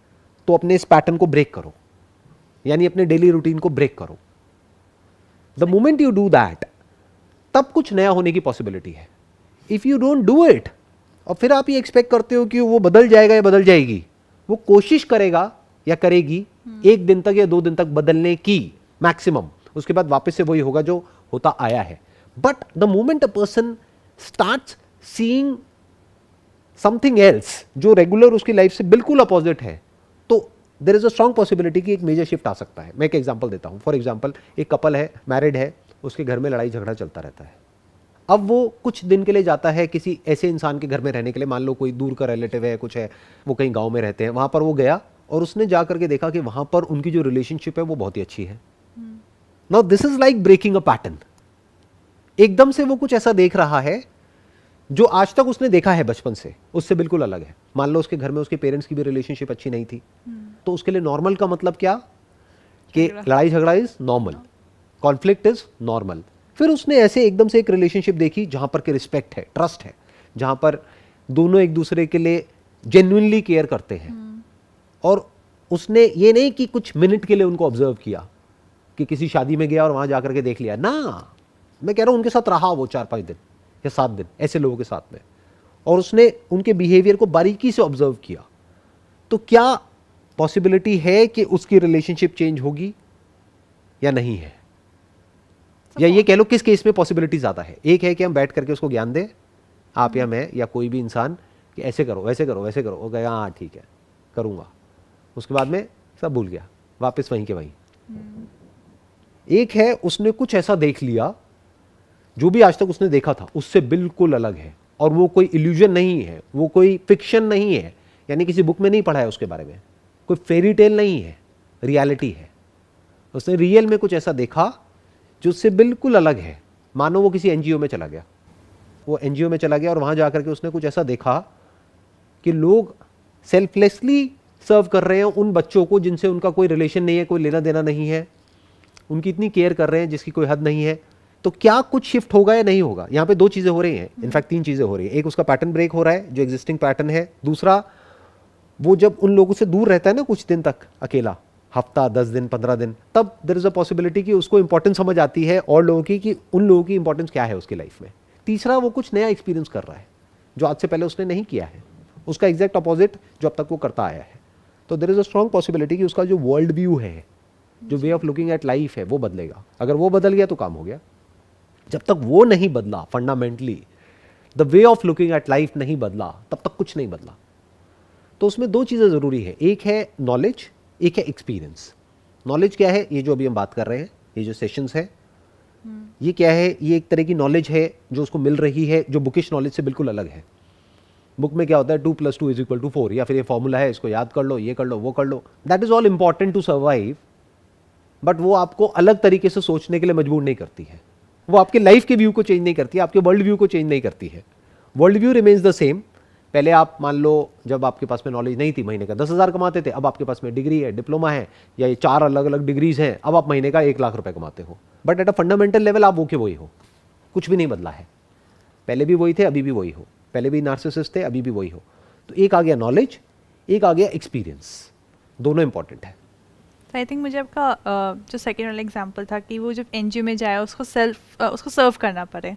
तो अपने इस पैटर्न को ब्रेक करो, यानी अपने डेली रूटीन को ब्रेक करो। The moment you do that, तब कुछ नया होने की पॉसिबिलिटी है। If you don't do it, और फिर आप ये एक्सपेक्ट करते हो कि वो बदल जाएगा या बदल जाएगी, वो कोशिश करेगा या करेगी एक दिन तक या 2 दिन तक बदलने की मैक्सिमम, उसके बाद वापस से वही होगा जो होता आया है। But the moment a person starts seeing something else, जो रेगुलर उसकी लाइफ से बिल्कुल अपोजिट है, तो there is a strong possibility कि एक मेजर शिफ्ट आ सकता है। मैं एक एग्जांपल देता हूं। फॉर एग्जांपल, एक कपल है, मैरिड है, उसके घर में लड़ाई झगड़ा चलता रहता है। अब वो कुछ दिन के लिए जाता है किसी ऐसे इंसान के घर में रहने के लिए, मान लो कोई दूर का रिलेटिव है, कुछ है, वो कहीं गांव में रहते हैं, वहां पर वो गया और उसने जा करके देखा कि वहां पर उनकी जो रिलेशनशिप है वो बहुत ही अच्छी है। Now this is like breaking a pattern. एकदम से वो कुछ ऐसा देख रहा है जो आज तक उसने देखा है बचपन से, उससे बिल्कुल अलग है। मान लो उसके घर में उसके पेरेंट्स की भी रिलेशनशिप अच्छी नहीं थी, तो उसके लिए नॉर्मल का मतलब क्या, कि लड़ाई झगड़ा is normal, conflict is normal. फिर उसने ऐसे एकदम से एक रिलेशनशिप देखी जहां पर के रिस्पेक्ट है, ट्रस्ट है, जहां पर दोनों एक दूसरे के लिए जेन्युइनली केयर करते हैं। और उसने ये नहीं कि कुछ मिनट के लिए उनको ऑब्जर्व किया, कि किसी शादी में गया और वहां जाकर के देख लिया ना, मैं कह रहा हूं उनके साथ रहा वो 4-5 दिन या 7 दिन ऐसे लोगों के साथ में, और उसने उनके बिहेवियर को बारीकी से ऑब्जर्व किया। तो क्या पॉसिबिलिटी है कि उसकी रिलेशनशिप चेंज होगी या नहीं है? या ये कह लो किस केस में पॉसिबिलिटी ज्यादा है? एक है कि हम बैठ करके उसको ज्ञान दें, आप या मैं या कोई भी इंसान, कि ऐसे करो वैसे करो वैसे करो, वो कहेगा हाँ ठीक है करूंगा, उसके बाद में सब भूल गया, वापस वहीं के वहीं। एक है उसने कुछ ऐसा देख लिया जो भी आज तक उसने देखा था उससे बिल्कुल अलग है, और वो कोई इल्यूजन नहीं है, वो कोई फिक्शन नहीं है, यानी किसी बुक में नहीं पढ़ा है उसके बारे में, कोई फेरी टेल नहीं है, रियलिटी है। उसने रियल में कुछ ऐसा देखा जो उससे बिल्कुल अलग है। मानो वो किसी एनजीओ में चला गया, वो एनजीओ में चला गया और वहां जाकर के उसने कुछ ऐसा देखा कि लोग सेल्फलेसली सर्व कर रहे हैं उन बच्चों को जिनसे उनका कोई रिलेशन नहीं है, कोई लेना देना नहीं है, उनकी इतनी केयर कर रहे हैं जिसकी कोई हद नहीं है। तो क्या कुछ शिफ्ट होगा या नहीं होगा? यहाँ पे 2 चीजें हो रही हैं, इनफैक्ट 3 चीजें हो रही हैं। एक, उसका पैटर्न ब्रेक हो रहा है जो एग्जिस्टिंग पैटर्न है। दूसरा, वो जब उन लोगों से दूर रहता है ना कुछ दिन तक अकेला, हफ्ता, 10 दिन, 15 दिन, तब देयर इज अ पॉसिबिलिटी कि उसको इंपॉर्टेंस समझ आती है और लोगों की, कि उन लोगों की इंपॉर्टेंस क्या है उसकी लाइफ में। तीसरा, वो कुछ नया एक्सपीरियंस कर रहा है जो आज से पहले उसने नहीं किया है, उसका एग्जैक्ट अपोजिट जो अब तक वो करता आया है। तो there is a strong possibility कि उसका जो वर्ल्ड व्यू है, जो way of looking at life है, वो बदलेगा। अगर वो बदल गया तो काम हो गया। जब तक वो नहीं बदला, fundamentally the way of looking at life नहीं बदला, तब तक कुछ नहीं बदला। तो उसमें 2 चीजें जरूरी है, एक है नॉलेज, एक है एक्सपीरियंस। नॉलेज क्या है? ये जो अभी हम बात कर रहे हैं, ये जो सेशंस है, ये क्या है? ये एक तरह की नॉलेज है जो उसको मिल रही है, जो बुकिश नॉलेज से बिल्कुल अलग है। बुक में क्या होता है, 2 + 2 = 4, या फिर ये फॉर्मूला है, इसको याद कर लो, ये कर लो, वो कर लो। That is all important to survive, but वो आपको अलग तरीके से सोचने के लिए मजबूर नहीं करती है, वो आपके लाइफ के व्यू को चेंज नहीं करती है, आपके वर्ल्ड व्यू को चेंज नहीं करती है। World view remains the same. पहले आप मान लो जब आपके पास में नॉलेज नहीं थी, महीने का 10,000 कमाते थे, अब आपके पास में डिग्री है, डिप्लोमा है, या ये 4 अलग अलग डिग्रीज हैं, अब आप महीने का 1 लाख रुपए कमाते हो। But at a fundamental level आप वो के वही हो, कुछ भी नहीं बदला है। पहले भी वही थे, अभी भी वही हो, पहले भी नार्सिसिस्ट थे, अभी भी वही हो। तो एक आ गया नॉलेज, एक आ गया एक्सपीरियंस, दोनों इंपॉर्टेंट है। आई थिंक मुझे आपका जो सेकेंड वाला एग्जाम्पल था कि वो जब एनजीओ में जाए उसको सर्व करना पड़े,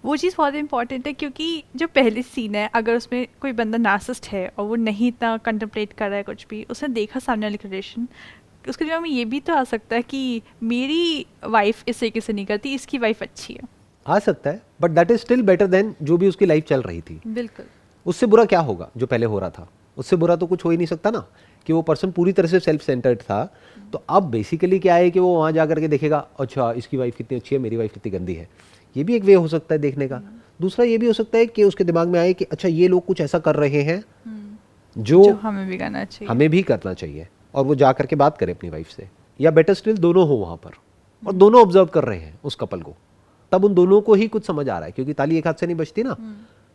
वो चीज़ बहुत इंपॉर्टेंट है, क्योंकि जो पहली सीन है, अगर उसमें कोई बंदा नार्सिसिस्ट है और वो नहीं इतना कंटेम्पलेट कर रहा है कुछ भी, उसने देखा सामने वाली रिलेशन, उसके दिमाग में ये भी तो आ सकता है कि मेरी वाइफ इस तरीके से नहीं करती, इसकी वाइफ अच्छी है। आ सकता है, but that is still better than जो भी उसकी लाइफ चल रही थी। बिल्कुल। उससे बुरा क्या होगा जो पहले हो रहा था? उससे बुरा तो कुछ हो ही नहीं सकता ना, कि वो पर्सन पूरी तरह से सेल्फ सेंटर्ड था। तो अब बेसिकली क्या है कि वो वहाँ जा करके देखेगा, अच्छा इसकी वाइफ कितनी अच्छी है, मेरी वाइफ कितनी गंदी है। ये भी एक वे हो सकता है देखने का। दूसरा ये भी हो सकता है कि उसके दिमाग में आए कि अच्छा ये लोग कुछ ऐसा कर रहे हैं जो हमें भी करना चाहिए, हमें भी करना चाहिए, और वो जा करके बात करे अपनी वाइफ से, या बेटर स्टिल दोनों हो वहाँ पर और दोनों ऑब्जर्व कर रहे हैं उस कपल को। तब उन दोनों को ही कुछ समझ आ रहा है, क्योंकि ताली एक हाथ से नहीं बजती ना,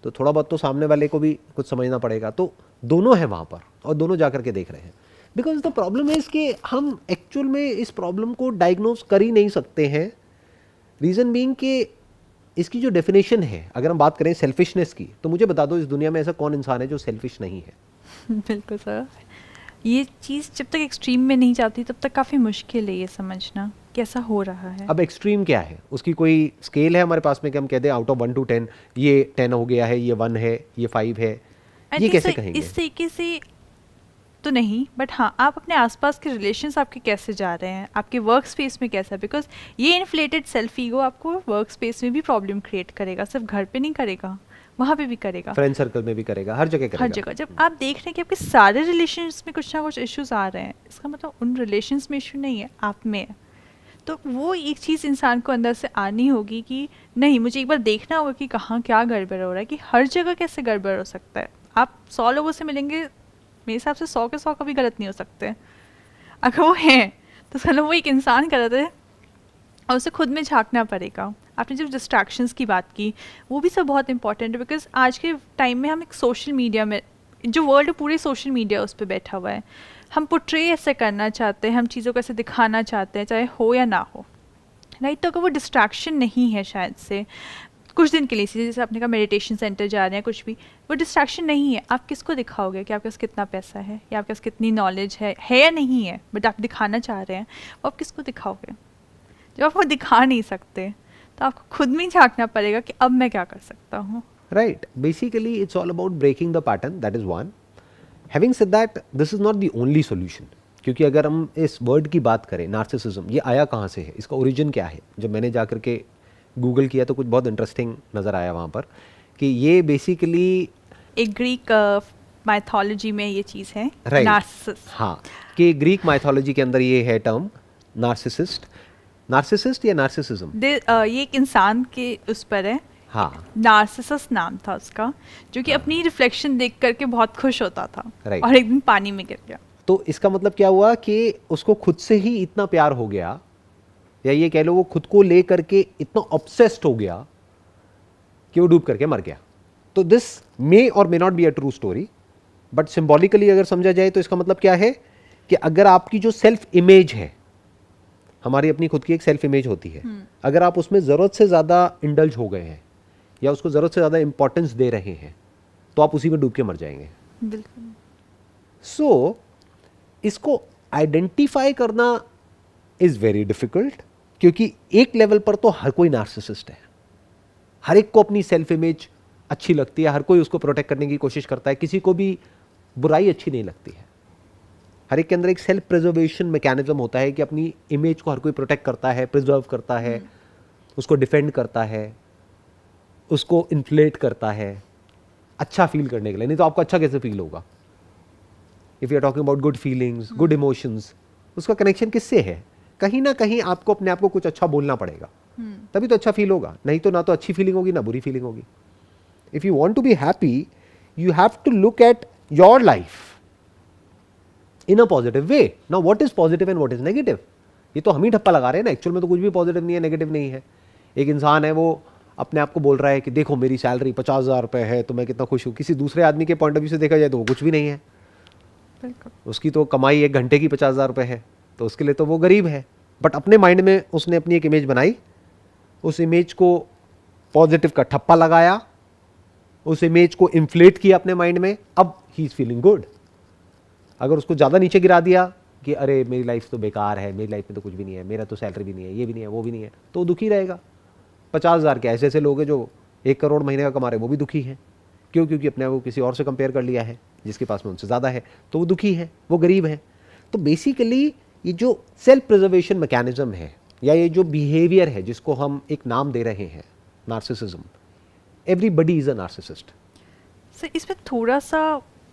तो थोड़ा बहुत तो सामने वाले को भी कुछ समझना पड़ेगा। तो दोनों है वहाँ पर और दोनों जा करके देख रहे हैं। बिकॉज द प्रॉब्लम है कि हम एक्चुअल में इस प्रॉब्लम को डायग्नोज कर ही नहीं सकते हैं। रीज़न बीइंग कि इसकी जो डेफिनेशन है, अगर हम बात करें सेल्फिशनेस की, तो मुझे बता दो इस दुनिया में ऐसा कौन इंसान है जो सेल्फिश नहीं है? बिल्कुल सर, ये चीज़ जब तक एक्सट्रीम में नहीं जाती तब तक काफ़ी मुश्किल है ये समझना कैसा हो रहा है। अब एक्सट्रीम क्या है? उसकी कोई स्केल है हमारे पास में कि हम कहते हैं आउट ऑफ 1 to 10 ये 10 हो गया है, ये 1 है, ये 5 है, ये कैसे कहेंगे? इस तरीके से तो नहीं, बट हाँ, आप अपने आसपास के रिलेशंस आपके कैसे जा रहे हैं, आपके वर्क स्पेस में कैसा, बिकॉज ये इन्फ्लेटेड सेल्फ ईगो आपको वर्क स्पेस में भी प्रॉब्लम क्रिएट करेगा, सिर्फ घर पे नहीं करेगा, वहाँ पे भी करेगा, फ्रेंड सर्कल में भी करेगा, हर जगह करेगा। हर जगह। जब आप देख रहे हैं कि आपके सारे रिलेशंस में कुछ ना कुछ इश्यूज आ रहे हैं, इसका मतलब उन रिलेशंस में इशू नहीं है, आप में है। तो वो एक चीज़ इंसान को अंदर से आनी होगी कि नहीं, मुझे एक बार देखना होगा कि कहाँ क्या गड़बड़ हो रहा है, कि हर जगह कैसे गड़बड़ हो सकता है। आप 100 लोगों से मिलेंगे, मेरे हिसाब से 100 के 100 कभी गलत नहीं हो सकते। अगर वो हैं तो मतलब वो एक इंसान गलत है और उसे खुद में झांकना पड़ेगा। आपने जब डिस्ट्रैक्शंस की बात की, वो भी सब बहुत इंपॉर्टेंट है, बिकॉज आज के टाइम में हम एक सोशल मीडिया में, जो वर्ल्ड पूरे सोशल मीडिया उस पर बैठा हुआ है, हम पोर्ट्रे ऐसे करना चाहते हैं, हम चीज़ों को ऐसे दिखाना चाहते हैं, चाहे हो या ना हो, राइट। तो अगर वो डिस्ट्रैक्शन नहीं है शायद से कुछ दिन के लिए, जैसे आपने कहा मेडिटेशन सेंटर जा रहे हैं, कुछ भी, वो डिस्ट्रैक्शन नहीं है, आप किसको दिखाओगे कि आपके पास कितना पैसा है या आपके पास कितनी नॉलेज है या नहीं है, बट आप दिखाना चाह रहे हैं, वो आप किसको दिखाओगे? जब आप वो दिखा नहीं सकते तो आपको खुद में झांकना पड़ेगा कि अब मैं क्या कर सकता हूँ। Right, basically it's all about breaking the pattern, that is one. Having said that, this is not the only solution, क्योंकि अगर हम इस वर्ड की बात करें नार्सिसिज्म, ये आया कहाँ से है, इसका ओरिजिन क्या है? जब मैंने जा करके गूगल किया तो कुछ बहुत इंटरेस्टिंग नज़र आया वहाँ पर कि ये बेसिकली एक ग्रीक माइथोलॉजी में ये चीज़ है, राइट, नार्सिसिस। हाँ, कि ग्रीक माइथोलॉजी के अंदर ये है टर्म नार्सिसिस्ट, नार्सिसिस्ट या नार्सिसिज्म, ये एक इंसान के उस पर है, हाँ, नार्सिसस नाम था उसका, जो कि अपनी रिफ्लेक्शन देख करके बहुत खुश होता था, Right. और एक दिन पानी में गिर गया। तो इसका मतलब क्या हुआ कि उसको खुद से ही इतना प्यार हो गया, या ये कह लो वो खुद को ले करके इतना ऑब्सेस्ड हो गया कि वो डूब करके मर गया। तो दिस मे और may not be a true story, but symbolically अगर समझा जाए तो इसका मतलब क्या है कि अगर आपकी जो सेल्फ इमेज है, हमारी अपनी खुद की एक सेल्फ इमेज होती है, अगर आप उसमें ज़रूरत से ज़्यादा इंडल्ज हो गए हैं या उसको ज़रूरत से ज़्यादा इंपॉर्टेंस दे रहे हैं, तो आप उसी में डूब के मर जाएंगे। बिल्कुल। सो इसको आइडेंटिफाई करना इज़ वेरी डिफ़िकल्ट, क्योंकि एक लेवल पर तो हर कोई नार्सिसिस्ट है, हर एक को अपनी सेल्फ इमेज अच्छी लगती है, हर कोई उसको प्रोटेक्ट करने की कोशिश करता है, किसी को भी बुराई अच्छी नहीं लगती है। हर एक के अंदर एक सेल्फ प्रिजर्वेशन मैकेनिज्म होता है कि अपनी इमेज को हर कोई प्रोटेक्ट करता है, प्रिजर्व करता है, उसको डिफेंड करता है, उसको इन्फ्लेट करता है अच्छा फील करने के लिए। नहीं तो आपको अच्छा कैसे फील होगा? If you are talking about good feelings, good emotions, उसका कनेक्शन किससे है? कहीं ना कहीं आपको अपने आप को कुछ अच्छा बोलना पड़ेगा, तभी तो अच्छा फील होगा, नहीं तो ना तो अच्छी फीलिंग होगी ना बुरी फीलिंग होगी। If you want to be happy, you have to look at your life in a positive way. Now what is positive and what is negative? ये तो हम ही ठप्पा लगा रहे हैं ना, एक्चुअल में तो कुछ भी पॉजिटिव नहीं है, नेगेटिव नहीं है। एक इंसान है वो अपने आप को बोल रहा है कि देखो मेरी सैलरी 50,000 रुपये है तो मैं कितना खुश हूँ, किसी दूसरे आदमी के पॉइंट ऑफ व्यू से देखा जाए तो वो कुछ भी नहीं है। उसकी तो कमाई 1 घंटे की 50,000 रुपये है, तो उसके लिए तो वो गरीब है। बट अपने माइंड में उसने अपनी एक इमेज बनाई, उस इमेज को पॉजिटिव का ठप्पा लगाया, उस इमेज को इन्फ्लेट किया अपने माइंड में, अब ही इज फीलिंग गुड। अगर उसको ज़्यादा नीचे गिरा दिया कि अरे मेरी लाइफ तो बेकार है, मेरी लाइफ में तो कुछ भी नहीं है, मेरा तो सैलरी भी नहीं है, ये भी नहीं है, वो भी नहीं है, तो वो दुखी रहेगा। 50,000 के ऐसे ऐसे लोग हैं जो 1 करोड़ महीने का कमा रहे, वो भी दुखी हैं। क्यों? क्योंकि अपने आप को किसी और से कंपेयर कर लिया है जिसके पास में उनसे ज़्यादा है, तो वो दुखी है, वो गरीब है। तो बेसिकली ये जो सेल्फ प्रिजर्वेशन मैकेनिज्म है या ये जो बिहेवियर है जिसको हम एक नाम दे रहे हैं narcissism, everybody is a narcissist. Sir इसमें थोड़ा सा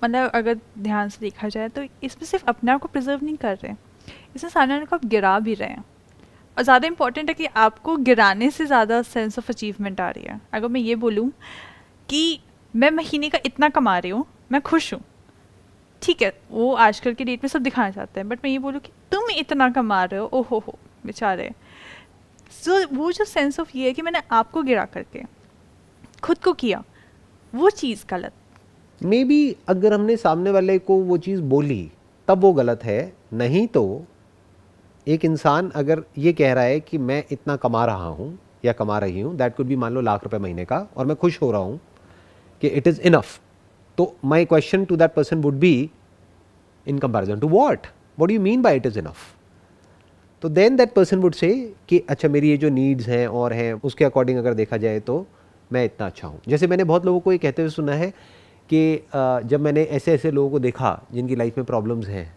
मतलब अगर ध्यान से देखा जाए तो इसमें सिर्फ अपने आप को प्रिजर्व नहीं कर रहे हैं, इसमें सामने वाले को आप गिरा भी रहे हैं। और ज़्यादा इंपॉर्टेंट है कि आपको गिराने से ज़्यादा सेंस ऑफ अचीवमेंट आ रही है। अगर मैं ये बोलूँ कि मैं महीने का इतना कमा रही हूँ, मैं खुश हूँ, ठीक है, वो आजकल के डेट में सब दिखाना चाहते हैं, बट मैं ये बोलूँ कि तुम इतना कमा रहे हो, ओहो हो बेचारे। सो वो जो सेंस ऑफ ये है कि मैंने आपको गिरा करके खुद को किया, वो चीज़ गलत। मे बी अगर हमने सामने वाले को वो चीज़ बोली तब वो गलत है, नहीं तो एक इंसान अगर ये कह रहा है कि मैं इतना कमा रहा हूँ या कमा रही हूँ, दैट कुड बी मान लो लाख रुपए महीने का, और मैं खुश हो रहा हूँ कि इट इज़ इनफ, तो my question to that person would be in comparison to what do you mean by it is enough? तो then that person would say कि अच्छा मेरी ये जो नीड्स हैं और हैं उसके अकॉर्डिंग अगर देखा जाए तो मैं इतना अच्छा हूँ। जैसे मैंने बहुत लोगों को ये कहते हुए सुना है कि जब मैंने ऐसे ऐसे लोगों को देखा जिनकी लाइफ में प्रॉब्लम्स हैं,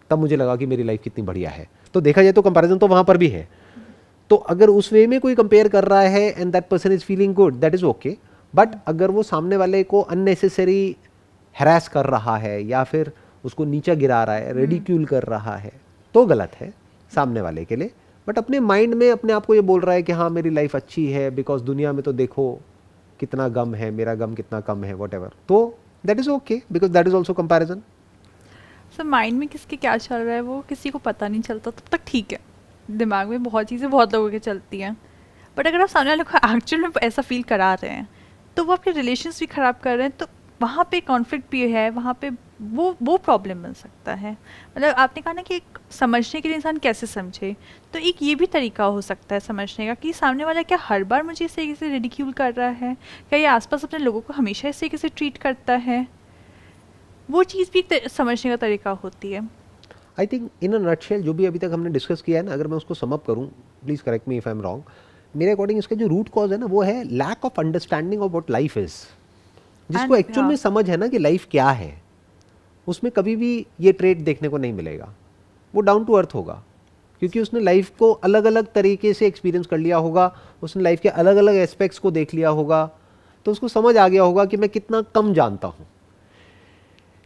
तब मुझे लगा कि मेरी लाइफ कितनी बढ़िया है। तो देखा जाए तो कंपैरिजन तो वहाँ पर भी है। तो अगर उस वे में कोई कंपेयर कर रहा है and that person is feeling good, that is okay. But अगर वो सामने वाले को अननेसेसरी हैरास कर रहा है या फिर उसको नीचा गिरा रहा है, रेडिक्यूल कर रहा है, तो गलत है सामने वाले के लिए। बट अपने माइंड में अपने आप को ये बोल रहा है कि हाँ मेरी लाइफ अच्छी है बिकॉज दुनिया में तो देखो कितना गम है, मेरा गम कितना कम है, वॉट एवर, तो that is okay because that is also comparison. Sir mind में किसके क्या चल रहा है वो किसी को पता नहीं चलता, तब तक ठीक है। दिमाग में बहुत चीज़ें बहुत लोगों के चलती हैं, बट अगर आप सामने वाले को एक्चुअल में ऐसा फील करा रहे हैं तो वो आपके रिलेशंस भी ख़राब कर रहे हैं, तो वहाँ पे कॉन्फ्लिक्ट भी है, वहाँ पे वो प्रॉब्लम बन सकता है। मतलब आपने कहा ना कि एक समझने के लिए इंसान कैसे समझे, तो एक ये भी तरीका हो सकता है समझने का कि सामने वाला क्या हर बार मुझे इस तरीके से रिडिक्यूल कर रहा है, क्या ये आसपास अपने लोगों को हमेशा इस तरीके से ट्रीट करता है, वो चीज़ भी एक समझने का तरीका होती है। I think in a nutshell जो भी अभी तक हमने डिस्कस किया है ना, अगर मैं उसको सम अप करूँ, please correct me if I am wrong, मेरे अकॉर्डिंग इसका जो रूट कॉज है ना वो है lack of understanding of what life is. जिसको एक्चुअल में समझ है ना कि लाइफ क्या है, उसमें कभी भी ये ट्रेट देखने को नहीं मिलेगा। वो डाउन टू अर्थ होगा क्योंकि उसने लाइफ को अलग अलग तरीके से एक्सपीरियंस कर लिया होगा, उसने लाइफ के अलग अलग एस्पेक्ट्स को देख लिया होगा, तो उसको समझ आ गया होगा कि मैं कितना कम जानता हूँ।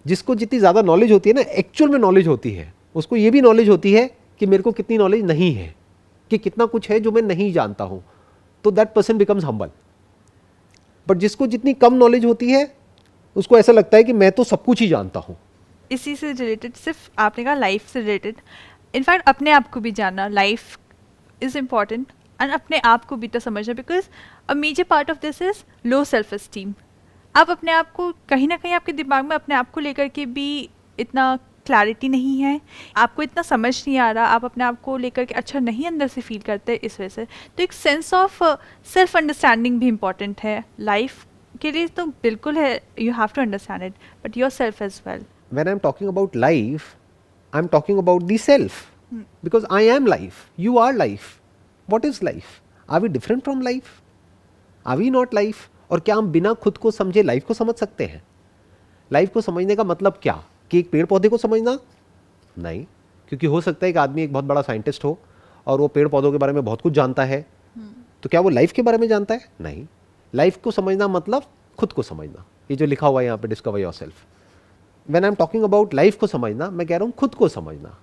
जिसको जितनी ज़्यादा नॉलेज होती है ना, एक्चुअल में नॉलेज होती है, उसको ये भी नॉलेज होती है कि मेरे को कितनी नॉलेज नहीं है, कि कितना कुछ है जो मैं नहीं जानता हूँ, तो that person becomes humble. But जिसको जितनी कम नॉलेज होती है उसको ऐसा लगता है कि मैं तो सब कुछ ही जानता हूँ। इसी से रिलेटेड, सिर्फ आपने कहा लाइफ से रिलेटेड, इनफैक्ट अपने आप को भी जानना, लाइफ इज़ इम्पॉर्टेंट, एंड अपने आप को भी तो समझना, because a major part of this is low self esteem. आप अपने आप को कहीं ना कहीं आपके दिमाग में अपने आप को लेकर के भी इतना क्लैरिटी नहीं है, आपको इतना समझ नहीं आ रहा, आप अपने आप को लेकर के अच्छा नहीं अंदर से फील करते इस वजह से। तो एक सेंस ऑफ सेल्फ अंडरस्टैंडिंग भी इम्पॉर्टेंट है लाइफ के लिए, तो बिल्कुल है, you have to understand it, but yourself as well. When I'm talking about life, I'm talking about the self. Because I am life. You are life. What is life? Are we different from life? Are we not life? और क्या हम बिना खुद को समझे life को समझ सकते हैं? लाइफ को समझने का मतलब क्या? कि एक पेड़ पौधे को समझना? नहीं, क्योंकि हो सकता है कि आदमी एक बहुत बड़ा साइंटिस्ट हो और वो पेड़ पौधों के बारे में बहुत कुछ जानता है, तो क्या वो लाइफ के बारे में जानता है? नहीं। लाइफ को समझना मतलब खुद को समझना, ये जो लिखा हुआ है यहाँ पे, discover your self. When I'm talking about life को समझना, मैं कह रहा हूँ खुद को समझना,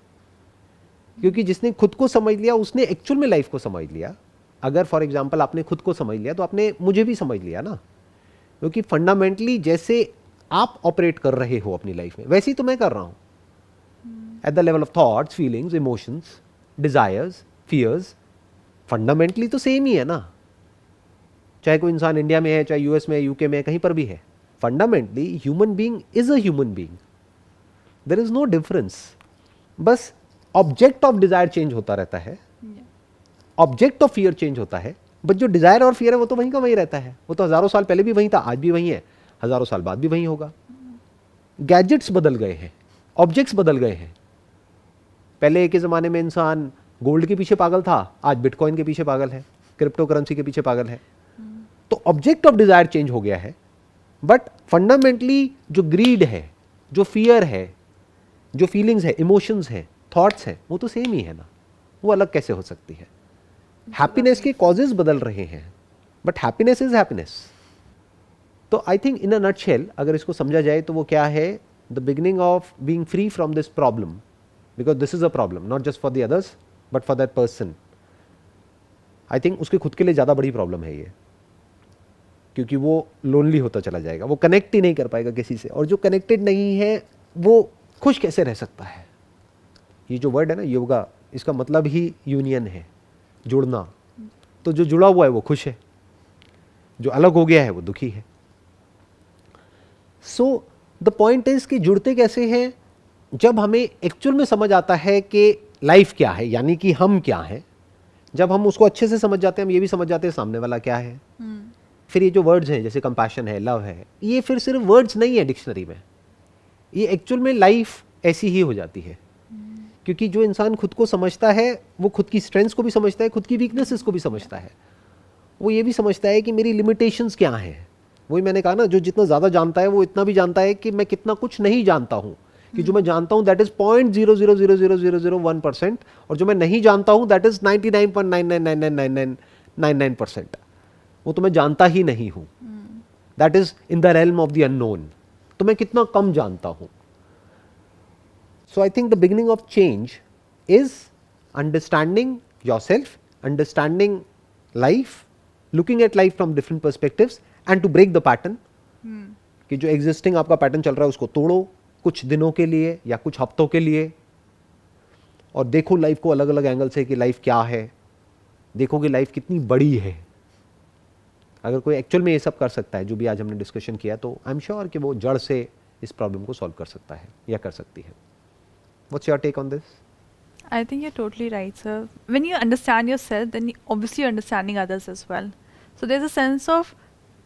क्योंकि जिसने खुद को समझ लिया उसने एक्चुअल में लाइफ को समझ लिया। अगर फॉर एग्जांपल आपने खुद को समझ लिया तो आपने मुझे भी समझ लिया ना, क्योंकि फंडामेंटली जैसे आप ऑपरेट कर रहे हो अपनी लाइफ में वैसे ही तो मैं कर रहा हूँ, at the level of thoughts, feelings, emotions. Desires, fears fundamentally तो सेम ही है ना, चाहे कोई इंसान इंडिया में है, चाहे यूएस में है, यूके में है, कहीं पर भी है, fundamentally human being is a human being, there is no difference. बस ऑब्जेक्ट ऑफ डिजायर चेंज होता रहता है, ऑब्जेक्ट ऑफ फियर चेंज होता है, बट जो डिजायर और फियर है वो तो वहीं का वहीं रहता है। वो तो हजारों साल पहले भी वहीं था, आज भी वहीं है, हजारों साल बाद भी वहीं होगा। गैजेट्स बदल गए हैं, ऑब्जेक्ट्स बदल गए हैं। पहले के ज़माने में इंसान गोल्ड के पीछे पागल था, आज बिटकॉइन के पीछे पागल है, क्रिप्टो करेंसी के पीछे पागल है। तो ऑब्जेक्ट ऑफ डिजायर चेंज हो गया है, बट फंडामेंटली जो ग्रीड है, जो फियर है, जो फीलिंग्स है, इमोशंस है, थॉट्स है, वो तो सेम ही है ना, वो अलग कैसे हो सकती है? हैप्पीनेस के कॉजेज बदल रहे हैं, बट हैप्पीनेस इज हैप्पीनेस। तो I think in a nutshell अगर इसको समझा जाए तो वो क्या है, the beginning of being free from this problem, because this is a problem not just for the others but for that person. I think उसके खुद के लिए ज़्यादा बड़ी प्रॉब्लम है ये, क्योंकि वो लोनली होता चला जाएगा, वो कनेक्ट ही नहीं कर पाएगा किसी से, और जो कनेक्टेड नहीं है वो खुश कैसे रह सकता है? ये जो वर्ड है ना योगा, इसका मतलब ही यूनियन है, जुड़ना। तो जो जुड़ा हुआ है वो खुश है, जो अलग हो गया है वो दुखी है। सो द पॉइंट इज कि जुड़ते कैसे हैं? जब हमें एक्चुअल में समझ आता है कि लाइफ क्या है, यानी कि हम क्या हैं, जब हम उसको अच्छे से समझ जाते हैं, हम ये भी समझ जाते हैं सामने वाला क्या है। फिर ये जो वर्ड्स हैं जैसे कंपैशन है, लव है, ये फिर सिर्फ वर्ड्स नहीं है डिक्शनरी में, ये एक्चुअल में लाइफ ऐसी ही हो जाती है। क्योंकि जो इंसान खुद को समझता है वो खुद की स्ट्रेंथ्स को भी समझता है, खुद की वीकनेसेस को भी समझता है, वो ये भी समझता है कि मेरी लिमिटेशंस क्या हैं। वही मैंने कहा ना, जो जितना ज़्यादा जानता है वो इतना भी जानता है कि मैं कितना कुछ नहीं जानता हूँ, कि जो मैं जानता हूँ दैट इज 0.0000001%, और जो मैं नहीं जानता हूँ दैट इज 99.99999999%। वो तो मैं जानता ही नहीं हूँ, that is in the realm of the unknown. तो मैं कितना कम जानता हूँ। So I think the beginning of change is understanding yourself, understanding life, looking at life from different perspectives and to break the pattern. कि जो existing आपका pattern चल रहा है उसको तोड़ो कुछ दिनों के लिए या कुछ हफ्तों के लिए, और देखो लाइफ को अलग अलग एंगल से कि लाइफ क्या है, देखो कि लाइफ कितनी बड़ी है। अगर कोई एक्चुअल में ये सब कर सकता है जो भी आज हमने डिस्कशन किया, तो आई एम श्योर कि वो जड़ से इस प्रॉब्लम को सॉल्व कर सकता है या कर सकती है। What's your take on this? I think you're totally right, sir. When you understand yourself, then obviously you're understanding others as well. So there's a sense of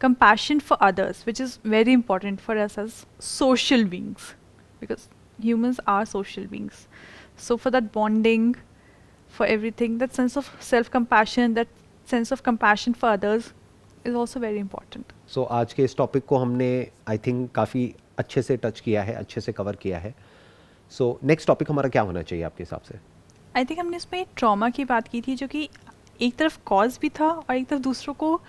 compassion for others, which is very important for us as social beings, because humans are social beings. So for that bonding, for everything, that sense of self-compassion, that sense of compassion for others is also very important. So आज के इस topic को हमने I think काफ़ी अच्छे से touch किया है, अच्छे से कवर किया है। सो नेक्स्ट टॉपिक हमारा क्या होना चाहिए आपके हिसाब से? आई थिंक हमने इसमें ट्रॉमा की बात की थी, जो कि एक तरफ कॉज भी था और एक तरफ दूसरों को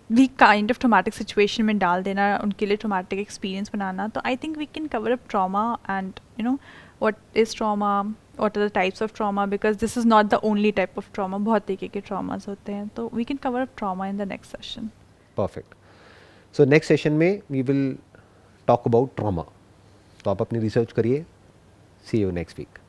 भी काइंड ऑफ ट्रॉमेटिक सिचुएशन में डाल देना, उनके लिए ट्रॉमेटिक एक्सपीरियंस बनाना। तो I think we can cover up trauma and you know what is trauma, what are the types of trauma, because this is not the only type of trauma, बहुत तरीके के ट्रॉमास होते हैं। तो we can cover up trauma in the next session. Perfect. So next session में we will talk about trauma. तो आप अपनी रिसर्च करिए। See you next week.